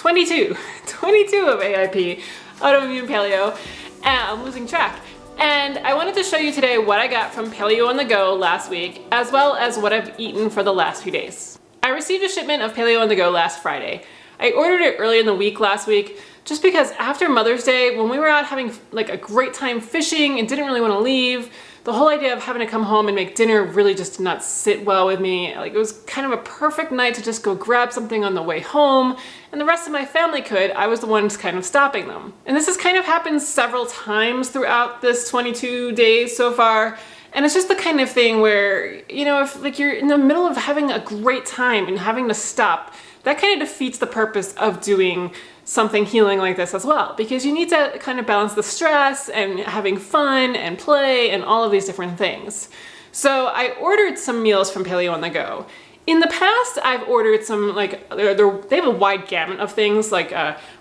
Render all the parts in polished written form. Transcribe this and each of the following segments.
22 of AIP, Autoimmune Paleo, and I'm losing track. And I wanted to show you today what I got from Paleo on the Go last week, as well as what I've eaten for the last few days. I received a shipment of Paleo on the Go last Friday. I ordered it early in the week last week, just because after Mother's Day, when we were out having like a great time fishing and didn't really want to leave, the whole idea of having to come home and make dinner really just did not sit well with me. Like, it was kind of a perfect night to just go grab something on the way home, and the rest of my family could. I was the one kind of stopping them. And this has kind of happened several times throughout this 22 days so far. And it's just the kind of thing where, you know, if like you're in the middle of having a great time and having to stop, that kind of defeats the purpose of doing something healing like this as well, because you need to kind of balance the stress and having fun and play and all of these different things. So I ordered some meals from Paleo on the Go. In the past, I've ordered some, like, they have a wide gamut of things, like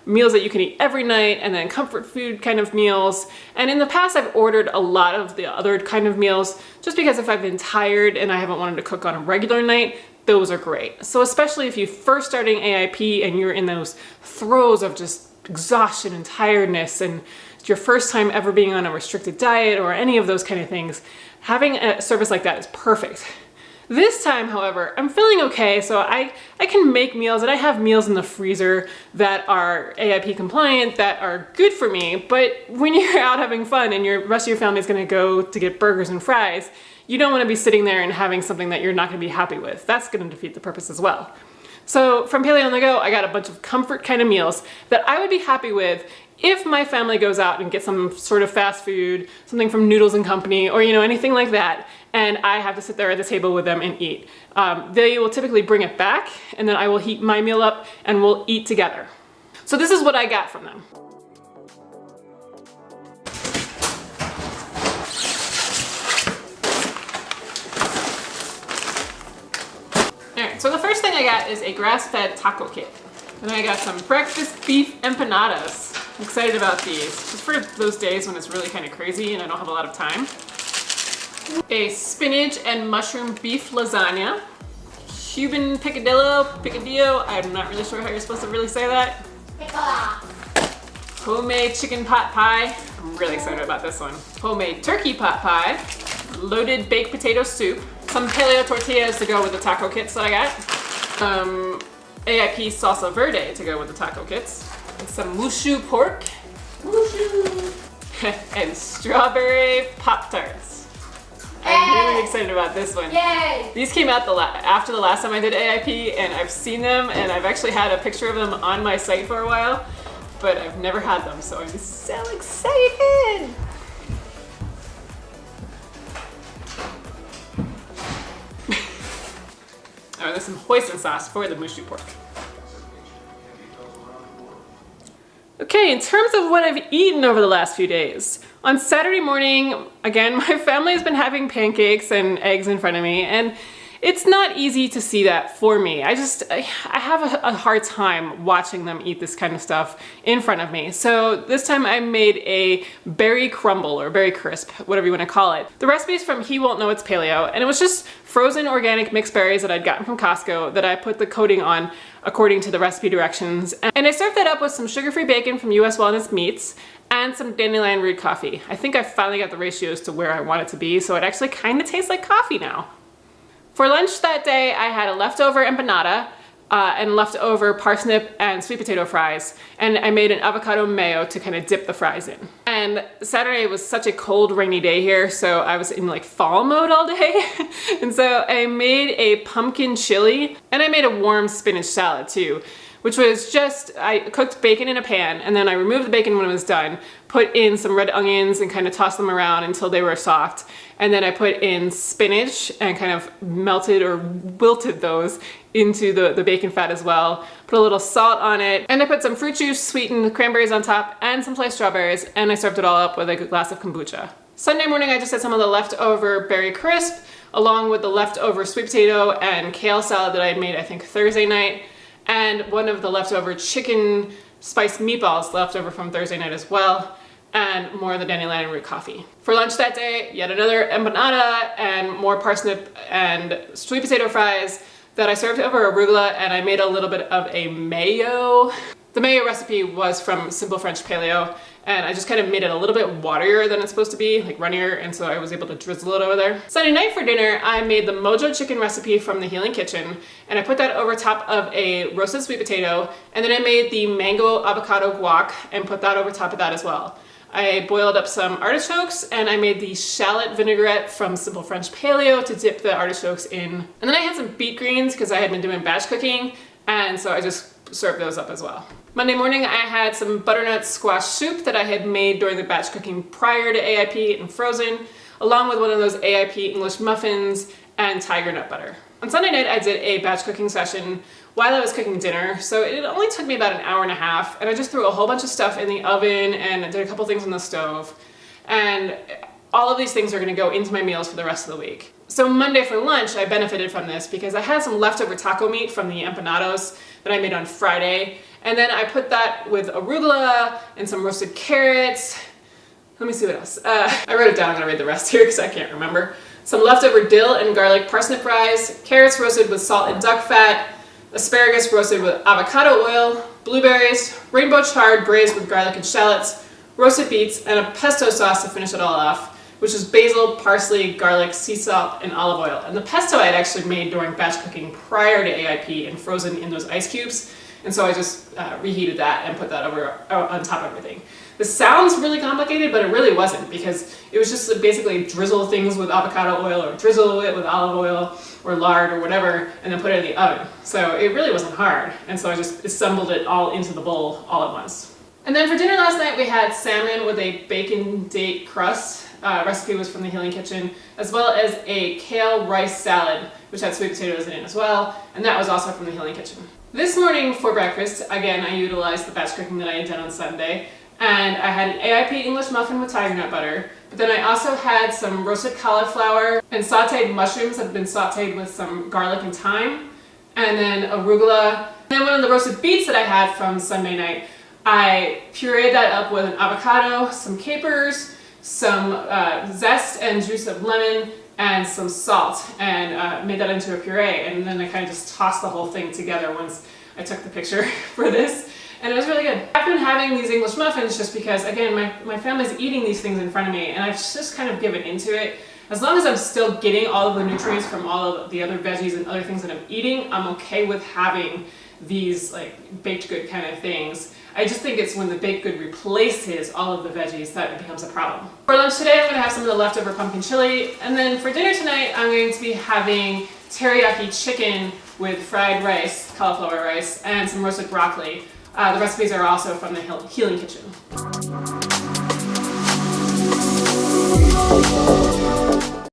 meals that you can eat every night, and then comfort food kind of meals. And in the past, I've ordered a lot of the other kind of meals, just because if I've been tired and I haven't wanted to cook on a regular night, those are great. So especially if you're first starting AIP and you're in those throes of just exhaustion and tiredness, and it's your first time ever being on a restricted diet or any of those kind of things, having a service like that is perfect. This time, however, I'm feeling okay, so I can make meals, and I have meals in the freezer that are AIP compliant, that are good for me. But when you're out having fun and the rest of your family is gonna go to get burgers and fries, you don't wanna be sitting there and having something that you're not gonna be happy with. That's gonna defeat the purpose as well. So from Paleo on the Go, I got a bunch of comfort kind of meals that I would be happy with if my family goes out and gets some sort of fast food, something from Noodles and Company, or anything like that, and I have to sit there at the table with them and eat. They will typically bring it back, and then I will heat my meal up and we'll eat together. So this is what I got from them. Alright, so the first thing I got is a grass-fed taco kit. And then I got some breakfast beef empanadas. I'm excited about these, just for those days when it's really kind of crazy and I don't have a lot of time. A spinach and mushroom beef lasagna. Cuban picadillo, I'm not really sure how you're supposed to really say that. Homemade chicken pot pie. I'm really excited about this one. Homemade turkey pot pie. Loaded baked potato soup. Some paleo tortillas to go with the taco kits that I got. AIP salsa verde to go with the taco kits. And some mushu pork. Mushu! And strawberry Pop-Tarts. I'm really excited about this one. Yay! These came out after the last time I did AIP, and I've seen them, and I've actually had a picture of them on my site for a while, but I've never had them, so I'm so excited! Oh, there's some hoisin sauce for the mushu pork. Okay, in terms of what I've eaten over the last few days. On Saturday morning, again, my family has been having pancakes and eggs in front of me, and it's not easy to see that for me. I have a hard time watching them eat this kind of stuff in front of me. So this time I made a berry crumble, or berry crisp, whatever you want to call it. The recipe is from He Won't Know It's Paleo, and it was just frozen organic mixed berries that I'd gotten from Costco that I put the coating on according to the recipe directions. And I served that up with some sugar-free bacon from US Wellness Meats and some dandelion root coffee. I think I finally got the ratios to where I want it to be, so it actually kind of tastes like coffee now. For lunch that day, I had a leftover empanada and leftover parsnip and sweet potato fries, and I made an avocado mayo to kind of dip the fries in. And Saturday was such a cold, rainy day here, so I was in like fall mode all day. And so I made a pumpkin chili, and I made a warm spinach salad too, which was just, I cooked bacon in a pan, and then I removed the bacon when it was done, put in some red onions and kind of tossed them around until they were soft. And then I put in spinach and kind of melted or wilted those into the bacon fat as well. Put a little salt on it, and I put some fruit juice, sweetened cranberries on top, and some sliced strawberries, and I served it all up with a glass of kombucha. Sunday morning, I just had some of the leftover berry crisp, along with the leftover sweet potato and kale salad that I had made, I think, Thursday night, and one of the leftover chicken spiced meatballs left over from Thursday night as well, and more of the dandelion root coffee. For lunch that day, yet another empanada and more parsnip and sweet potato fries that I served over arugula, and I made a little bit of a mayo The Mayo recipe was from Simple French Paleo, and I just kind of made it a little bit waterier than it's supposed to be, like runnier, and so I was able to drizzle it over there. Sunday night for dinner, I made the Mojo chicken recipe from the Healing Kitchen, and I put that over top of a roasted sweet potato, and then I made the mango avocado guac and put that over top of that as well. I boiled up some artichokes, and I made the shallot vinaigrette from Simple French Paleo to dip the artichokes in. And then I had some beet greens because I had been doing batch cooking, and so I just served those up as well. Monday morning, I had some butternut squash soup that I had made during the batch cooking prior to AIP and frozen, along with one of those AIP English muffins and tiger nut butter. On Sunday night, I did a batch cooking session while I was cooking dinner, so it only took me about an hour and a half, and I just threw a whole bunch of stuff in the oven and did a couple things on the stove. And all of these things are gonna go into my meals for the rest of the week. So Monday for lunch, I benefited from this because I had some leftover taco meat from the empanadas that I made on Friday. And then I put that with arugula and some roasted carrots. Let me see what else. I wrote it down, I'm gonna read the rest here because I can't remember. Some leftover dill and garlic parsnip fries, carrots roasted with salt and duck fat, asparagus roasted with avocado oil, blueberries, rainbow chard braised with garlic and shallots, roasted beets, and a pesto sauce to finish it all off, which is basil, parsley, garlic, sea salt, and olive oil. And the pesto I had actually made during batch cooking prior to AIP and frozen in those ice cubes. And so I just reheated that and put that over on top of everything. This sounds really complicated, but it really wasn't, because it was just basically drizzle things with avocado oil or drizzle it with olive oil or lard or whatever, and then put it in the oven. So it really wasn't hard. And so I just assembled it all into the bowl all at once. And then for dinner last night, we had salmon with a bacon date crust. Recipe was from the Healing Kitchen, as well as a kale rice salad, which had sweet potatoes in it as well, and that was also from the Healing Kitchen. This morning for breakfast, again, I utilized the batch cooking that I had done on Sunday, and I had an AIP English muffin with tiger nut butter, but then I also had some roasted cauliflower and sauteed mushrooms that had been sauteed with some garlic and thyme, and then arugula. And then one of the roasted beets that I had from Sunday night, I pureed that up with an avocado, some capers, some zest and juice of lemon, and some salt, and made that into a puree. And then I kind of just tossed the whole thing together once I took the picture for this, and it was really good. I've been having these English muffins just because, again, my family's eating these things in front of me, and I've just kind of given into it. As long as I'm still getting all of the nutrients from all of the other veggies and other things that I'm eating, I'm okay with having these like baked good kind of things. I just think it's when the baked good replaces all of the veggies that it becomes a problem. For lunch today, I'm going to have some of the leftover pumpkin chili, and then for dinner tonight, I'm going to be having teriyaki chicken with fried rice, cauliflower rice, and some roasted broccoli. The recipes are also from the Healing Kitchen.